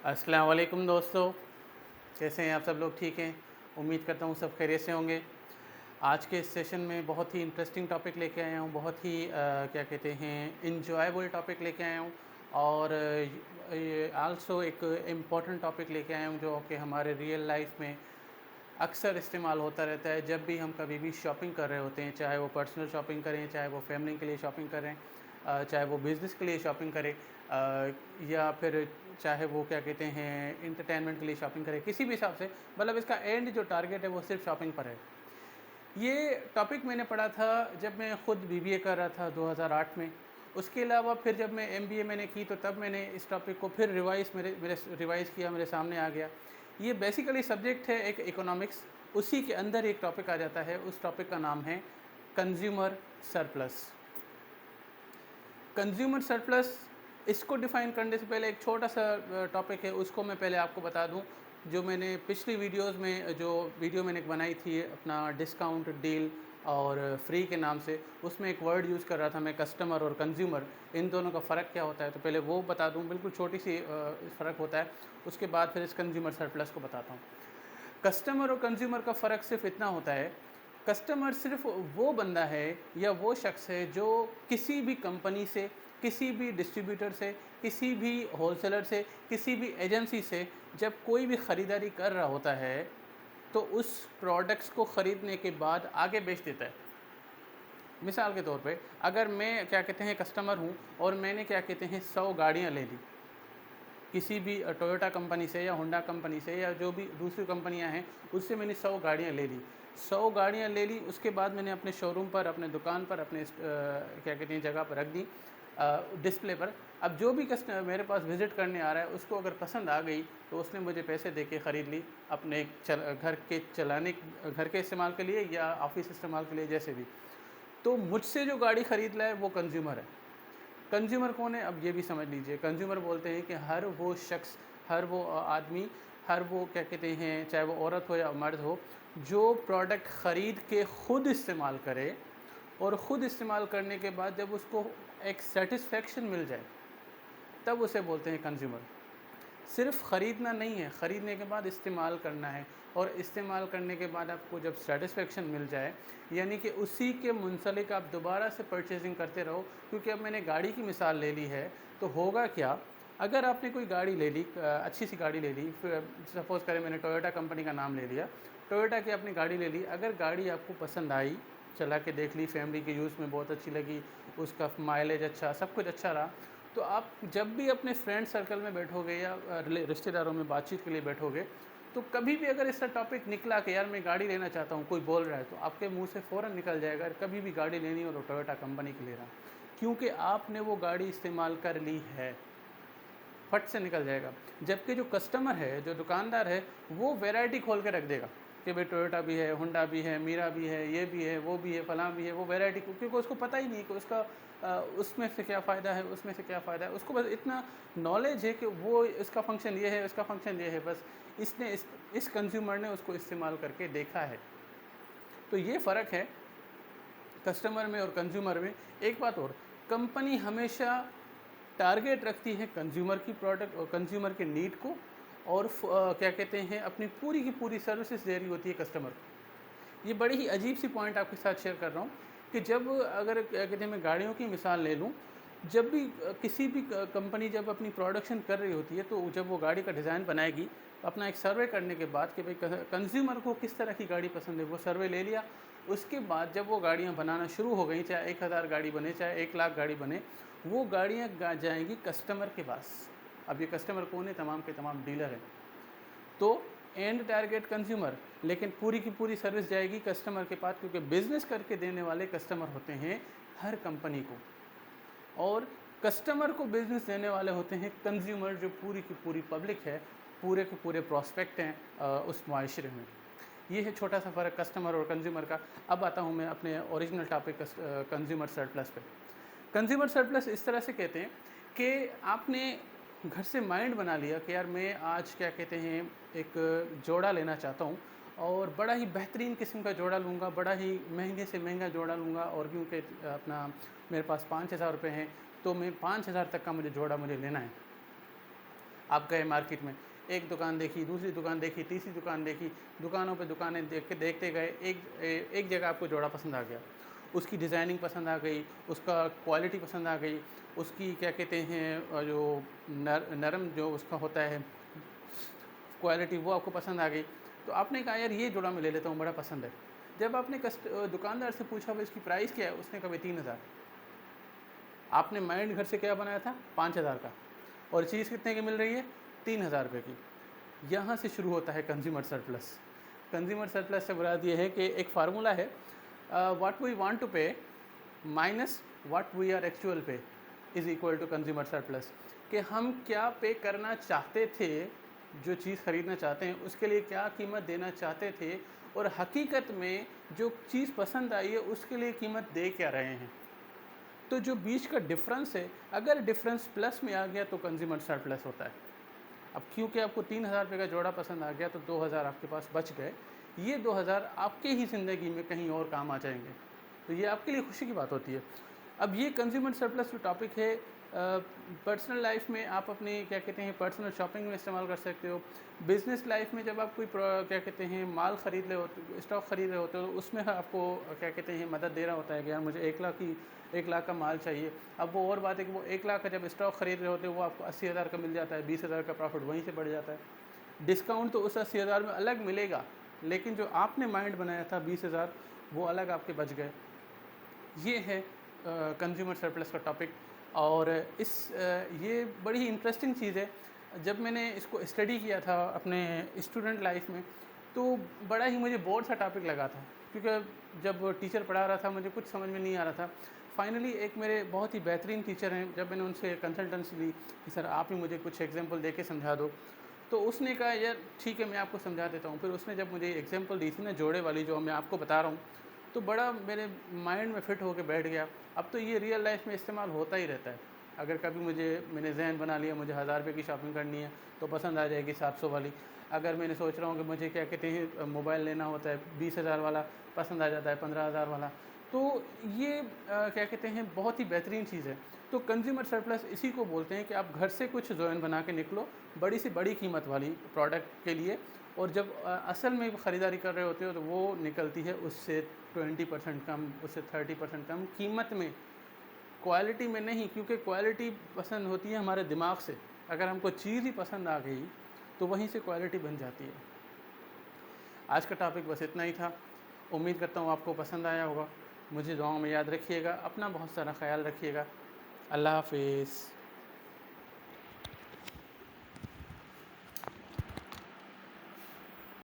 अस्सलाम वालेकुम दोस्तों, कैसे हैं आप सब लोग? ठीक हैं? उम्मीद करता हूँ सब खैरियत से होंगे। आज के इस सेशन में बहुत ही इंटरेस्टिंग टॉपिक लेके आया हूँ, बहुत ही क्या कहते हैं इंजॉयबल टॉपिक लेके आया हूँ और ये आल्सो एक इम्पॉर्टेंट टॉपिक लेके आया हूँ जो कि हमारे रियल लाइफ में अक्सर इस्तेमाल होता रहता है जब भी हम कभी भी शॉपिंग कर रहे होते हैं, चाहे वो पर्सनल शॉपिंग करें, चाहे वो फैमिली के लिए शॉपिंग करें, चाहे वो बिज़नेस के लिए शॉपिंग करें, या फिर चाहे वो क्या कहते हैं इंटरटेनमेंट के लिए शॉपिंग करें, किसी भी हिसाब से मतलब इसका एंड जो टारगेट है वो सिर्फ शॉपिंग पर है। ये टॉपिक मैंने पढ़ा था जब मैं ख़ुद बीबीए कर रहा था 2008 में। उसके अलावा फिर जब मैं एमबीए मैंने की तो तब मैंने इस टॉपिक को फिर रिवाइज़ मेरे मेरे रिवाइज़ किया, मेरे सामने आ गया। ये बेसिकली सब्जेक्ट है एक इकोनॉमिक्स, उसी के अंदर एक टॉपिक आ जाता है, उस टॉपिक का नाम है कंज़्यूमर सरप्लस। कंज़्यूमर सरप्लस इसको डिफ़ाइन करने से पहले एक छोटा-सा टॉपिक है, उसको मैं पहले आपको बता दूँ। जो मैंने पिछली वीडियोज़ में जो वीडियो मैंने बनाई थी अपना डिस्काउंट, डील और फ्री के नाम से, उसमें एक वर्ड यूज़ कर रहा था मैं कस्टमर और कंज़्यूमर, इन दोनों का फ़र्क क्या होता है? तो पहले वो बता दूँ, बिल्कुल छोटी-सी फ़र्क होता है, उसके बाद फिर इस कंज़्यूमर सरप्लस को बताता हूँ। कस्टमर और कंज़्यूमर का फ़र्क सिर्फ़ इतना होता है, कस्टमर सिर्फ़ वो बंदा है या वो शख़्स है जो किसी भी कंपनी से, किसी भी डिस्ट्रीब्यूटर से, किसी भी होलसेलर से, किसी भी एजेंसी से जब कोई भी ख़रीदारी कर रहा होता है, तो उस प्रोडक्ट्स को ख़रीदने के बाद आगे बेच देता है। मिसाल के तौर पे अगर मैं क्या कहते हैं कस्टमर हूँ और मैंने क्या कहते हैं 100 गाड़ियाँ ले ली किसी भी टोयोटा कंपनी से या होंडा कंपनी से या जो भी दूसरी कंपनियां हैं, उससे मैंने 100 गाड़ियाँ ले ली। 100 गाड़ियाँ ले ली, उसके बाद मैंने अपने शोरूम पर, अपने दुकान पर, अपने क्या कहते हैं जगह पर रख दी, डिस्प्ले पर। अब जो भी कस्टमर मेरे पास विज़िट करने आ रहा है, उसको अगर पसंद आ गई तो उसने मुझे पैसे दे के ख़रीद ली, अपने घर के इस्तेमाल के लिए या ऑफ़िस इस्तेमाल के लिए, जैसे भी। तो मुझसे जो गाड़ी ख़रीद रहा है वो कंज़्यूमर है। कंज़्यूमर कौन है? अब ये भी समझ लीजिए। कंज़्यूमर बोलते हैं कि हर वो शख़्स, हर वो आदमी, हर वो क्या कहते हैं, चाहे वो औरत हो या मर्द हो, जो प्रोडक्ट ख़रीद के ख़ुद इस्तेमाल करे और ख़ुद इस्तेमाल करने के बाद जब उसको एक सैटिस्फैक्शन मिल जाए, तब उसे बोलते हैं कंज़्यूमर। सिर्फ़ ख़रीदना नहीं है, ख़रीदने के बाद इस्तेमाल करना है और इस्तेमाल करने के बाद आपको जब सैटिस्फैक्शन मिल जाए, यानी कि उसी के मुंसलिक आप दोबारा से परचेज़िंग करते रहो। क्योंकि अब मैंने गाड़ी की मिसाल ले ली है, तो होगा क्या, अगर आपने कोई गाड़ी ले ली, अच्छी सी गाड़ी ले ली, फिर सपोज़ करें मैंने टोयोटा कंपनी का नाम ले लिया, टोयोटा की आपने गाड़ी ले ली, अगर गाड़ी आपको पसंद आई, चला के देख ली, फैमिली के यूज़ में बहुत अच्छी लगी, उसका माइलेज अच्छा, सब कुछ अच्छा रहा, तो आप जब भी अपने फ्रेंड सर्कल में बैठोगे या रिश्तेदारों में बातचीत के लिए बैठोगे, तो कभी भी अगर इसका टॉपिक निकला कि यार मैं गाड़ी लेना चाहता हूँ, कोई बोल रहा है, तो आपके मुंह से फ़ौरन निकल जाएगा कभी भी गाड़ी लेनी हो तो टोयोटा कंपनी की लेना, क्योंकि आपने वो गाड़ी इस्तेमाल कर ली है, फट से निकल जाएगा। जबकि जो कस्टमर है, जो दुकानदार है, वो वैरायटी खोल के रख देगा कि भाई टोयोटा भी है, होंडा भी है, मीरा भी है, ये भी है, वो भी है, फलां भी है, वो वैरायटी, क्योंकि उसको पता ही नहीं कि उसका उसमें से क्या फ़ायदा है, उसमें से क्या फ़ायदा है। उसको बस इतना नॉलेज है कि वो इसका फ़ंक्शन ये है, इसका फ़ंक्शन ये है, बस इसने इस कंज़्यूमर ने उसको इस्तेमाल करके देखा है। तो ये फ़र्क है कस्टमर में और कंज़्यूमर में। एक बात और, कंपनी हमेशा टारगेट रखती है कंज़्यूमर की प्रोडक्ट और कंज़्यूमर के नीड को, और क्या कहते हैं अपनी पूरी की पूरी सर्विसेज दे रही होती है कस्टमर को। ये बड़ी ही अजीब सी पॉइंट आपके साथ शेयर कर रहा हूँ कि जब अगर क्या कहते हैं मैं गाड़ियों की मिसाल ले लूँ, जब भी किसी भी कंपनी जब अपनी प्रोडक्शन कर रही होती है, तो जब वो गाड़ी का डिज़ाइन बनाएगी, तो अपना एक सर्वे करने के बाद कि भाई कंज़्यूमर को किस तरह की गाड़ी पसंद है, वो सर्वे ले लिया। उसके बाद जब वो गाड़ियाँ बनाना शुरू हो गई, चाहे 1000 गाड़ी बने, चाहे 1 लाख गाड़ी बने, वो गाड़ियाँ जाएंगी कस्टमर के पास। अब ये कस्टमर कौन है? तमाम के तमाम डीलर हैं। तो एंड टारगेट कंज्यूमर, लेकिन पूरी की पूरी सर्विस जाएगी कस्टमर के पास, क्योंकि बिज़नेस करके देने वाले कस्टमर होते हैं हर कंपनी को, और कस्टमर को बिज़नेस देने वाले होते हैं कंज्यूमर, जो पूरी की पूरी पब्लिक है, पूरे के पूरे प्रॉस्पेक्ट हैं उस माशरे में। ये है छोटा सा फ़र्क कस्टमर और कंज्यूमर का। अब आता हूँ मैं अपने ओरिजिनल टॉपिक कंज्यूमर सरप्लस पे। कंज्यूमर सरप्लस इस तरह से कहते हैं कि आपने घर से माइंड बना लिया कि यार मैं आज क्या कहते हैं एक जोड़ा लेना चाहता हूँ, और बड़ा ही बेहतरीन किस्म का जोड़ा लूँगा, बड़ा ही महंगे से महंगा जोड़ा लूँगा, और क्योंकि अपना मेरे पास 5000 रुपये हैं, तो मैं 5000 तक का मुझे जोड़ा मुझे लेना है। आप गए मार्केट में, एक दुकान देखी, दूसरी दुकान देखी, तीसरी दुकान देखी, दुकानों पे दुकानें देखते गए, एक जगह आपको जोड़ा पसंद आ गया, उसकी डिज़ाइनिंग पसंद आ गई, उसका क्वालिटी पसंद आ गई, उसकी क्या कहते हैं जो नरम जो उसका होता है क्वालिटी, वो आपको पसंद आ गई। तो आपने कहा यार ये जोड़ा मैं ले लेता हूँ, बड़ा पसंद है। जब आपने दुकानदार से पूछा भाई इसकी प्राइस क्या है, उसने कहा भाई 3000। आपने माइंड घर से क्या बनाया था 5000 का, और चीज़ कितने की मिल रही है 3000 रुपये की। यहाँ से शुरू होता है कंज्यूमर सरप्लस। कंज्यूमर सरप्लस से मुराद ये है कि एक फार्मूला है, what we want to pay minus what we are actual pay is equal to consumer surplus. कि हम क्या पे करना चाहते थे, जो चीज़ ख़रीदना चाहते हैं उसके लिए क्या कीमत देना चाहते थे, और हकीकत में जो चीज़ पसंद आई है उसके लिए कीमत दे क्या रहे हैं। तो जो बीच का डिफरेंस है, अगर डिफरेंस प्लस में आ गया तो कंज्यूमर सरप्लस होता है। अब क्योंकि आपको 3000 रुपये का जोड़ा पसंद आ गया तो 2000 आपके पास बच गए, ये 2000 आपके ही ज़िंदगी में कहीं और काम आ जाएंगे, तो ये आपके लिए खुशी की बात होती है। अब ये कंज्यूमर सरप्लस जो टॉपिक है, पर्सनल लाइफ में आप अपने क्या कहते हैं पर्सनल शॉपिंग में इस्तेमाल कर सकते हो। बिज़नेस लाइफ में जब आप कोई क्या कहते हैं माल ख़रीद रहे होते, स्टॉक ख़रीद रहे होते हो, तो उसमें आपको क्या कहते हैं मदद दे रहा होता है कि यार मुझे 1 लाख का माल चाहिए। अब वो और बात है कि वो 1 लाख का जब स्टॉक ख़रीद रहे होते हो वो आपको 80,000 का मिल जाता है, 20,000 का प्रॉफिट वहीं से बढ़ जाता है। डिस्काउंट तो उस 80,000 में अलग मिलेगा, लेकिन जो आपने माइंड बनाया था 20,000 वो अलग आपके बच गए। ये है कंज्यूमर सरप्लस का टॉपिक। और ये बड़ी ही इंटरेस्टिंग चीज़ है। जब मैंने इसको स्टडी किया था अपने स्टूडेंट लाइफ में, तो बड़ा ही मुझे बोर सा टॉपिक लगा था, क्योंकि जब टीचर पढ़ा रहा था मुझे कुछ समझ में नहीं आ रहा था। फाइनली एक मेरे बहुत ही बेहतरीन टीचर हैं, जब मैंने उनसे कंसल्टेंसी ली कि सर आप ही मुझे कुछ एग्जांपल दे के समझा दो, तो उसने कहा यार ठीक है मैं आपको समझा देता हूँ। फिर उसने जब मुझे एग्जांपल दी थी ना जोड़े वाली, जो मैं आपको बता रहा हूँ, तो बड़ा मेरे माइंड में फ़िट होके बैठ गया। अब तो ये रियल लाइफ में इस्तेमाल होता ही रहता है। अगर कभी मैंने ज़हन बना लिया मुझे 1000 रुपये की शॉपिंग करनी है, तो पसंद आ जाएगी 700 वाली। अगर मैंने सोच रहा हूँ कि मुझे क्या कहते हैं मोबाइल लेना होता है 20,000 वाला, पसंद आ जाता है 15,000 वाला। तो ये क्या कहते हैं बहुत ही बेहतरीन चीज़ है। तो कंज्यूमर सरप्लस इसी को बोलते हैं कि आप घर से कुछ ज़ोन बना के निकलो बड़ी से बड़ी कीमत वाली प्रोडक्ट के लिए, और जब असल में ख़रीदारी कर रहे होते हो तो वो निकलती है उससे 20% कम, उससे 30% कम कीमत में, क्वालिटी में नहीं। क्योंकि क्वालिटी पसंद होती है हमारे दिमाग से। अगर हमको चीज़ ही पसंद आ गई तो वहीं से क्वालिटी बन जाती है। आज का टॉपिक बस इतना ही था। उम्मीद करता हूँ आपको पसंद आया होगा। मुझे दुआओं में याद रखिएगा। अपना बहुत सारा ख्याल रखिएगा। अल्लाह हाफिज़।